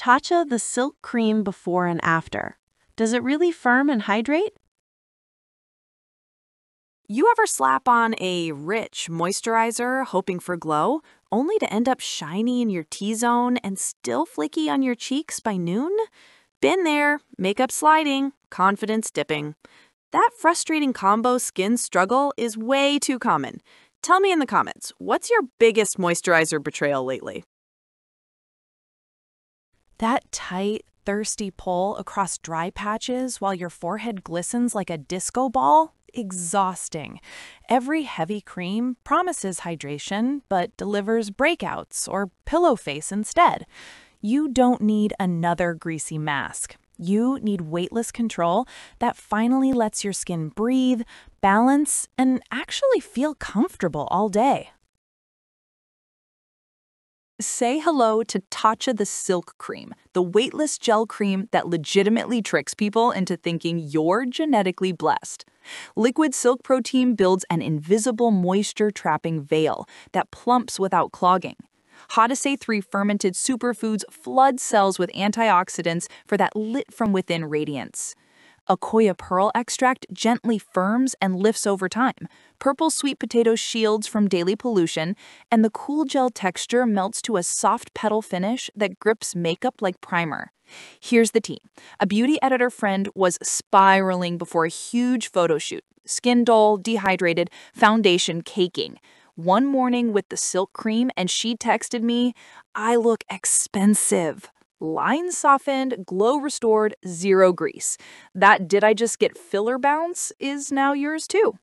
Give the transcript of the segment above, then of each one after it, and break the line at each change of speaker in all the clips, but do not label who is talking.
Tatcha The Silk Cream before and after. Does it really firm and hydrate?
You ever slap on a rich moisturizer hoping for glow, only to end up shiny in your T-zone and still flaky on your cheeks by noon? Been there, makeup sliding, confidence dipping. That frustrating combo skin struggle is way too common. Tell me in the comments, what's your biggest moisturizer betrayal lately?
That tight, thirsty pull across dry patches while your forehead glistens like a disco ball? Exhausting. Every heavy cream promises hydration, but delivers breakouts or pillow face instead. You don't need another greasy mask. You need weightless control that finally lets your skin breathe, balance, and actually feel comfortable all day.
Say hello to Tatcha The Silk Cream, the weightless gel cream that legitimately tricks people into thinking you're genetically blessed. Liquid silk protein builds an invisible moisture-trapping veil that plumps without clogging. Hadasei 3 fermented superfoods flood cells with antioxidants for that lit-from-within radiance. Akoya pearl extract gently firms and lifts over time. Purple sweet potato shields from daily pollution, and the cool gel texture melts to a soft petal finish that grips makeup like primer. Here's the tea. A beauty editor friend was spiraling before a huge photo shoot. Skin dull, dehydrated, foundation caking. One morning with the silk cream, and she texted me, "I look expensive." Lines softened, glow restored, zero grease. That "did I just get filler" bounce is now yours too.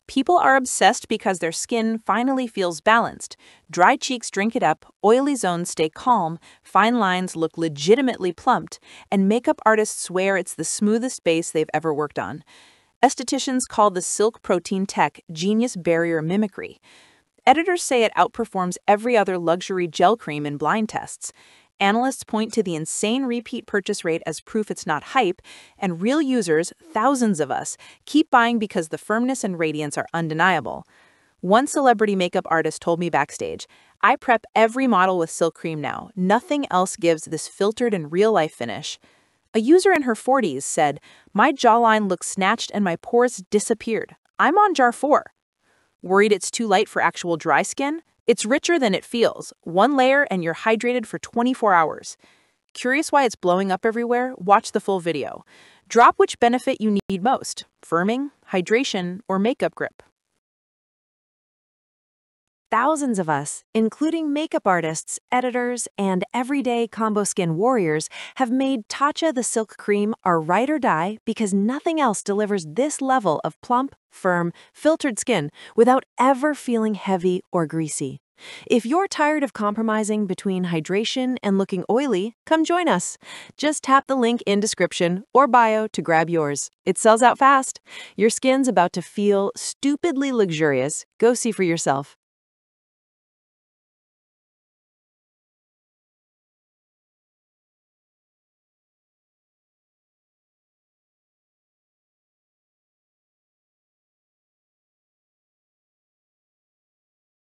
People are obsessed because their skin finally feels balanced. Dry cheeks drink it up, oily zones stay calm, fine lines look legitimately plumped, and makeup artists swear it's the smoothest base they've ever worked on. Estheticians call the silk protein tech genius barrier mimicry. Editors say it outperforms every other luxury gel cream in blind tests. Analysts point to the insane repeat purchase rate as proof it's not hype, and real users, thousands of us, keep buying because the firmness and radiance are undeniable. One celebrity makeup artist told me backstage, "I prep every model with silk cream now. Nothing else gives this filtered and real-life finish." A user in her 40s said, "My jawline looks snatched and my pores disappeared. I'm on jar 4. Worried it's too light for actual dry skin? It's richer than it feels. One layer and you're hydrated for 24 hours. Curious why it's blowing up everywhere? Watch the full video. Drop which benefit you need most: firming, hydration, or makeup grip.
Thousands of us, including makeup artists, editors, and everyday combo skin warriors, have made Tatcha The Silk Cream our ride or die because nothing else delivers this level of plump, firm, filtered skin without ever feeling heavy or greasy. If you're tired of compromising between hydration and looking oily, come join us. Just tap the link in description or bio to grab yours. It sells out fast. Your skin's about to feel stupidly luxurious. Go see for yourself.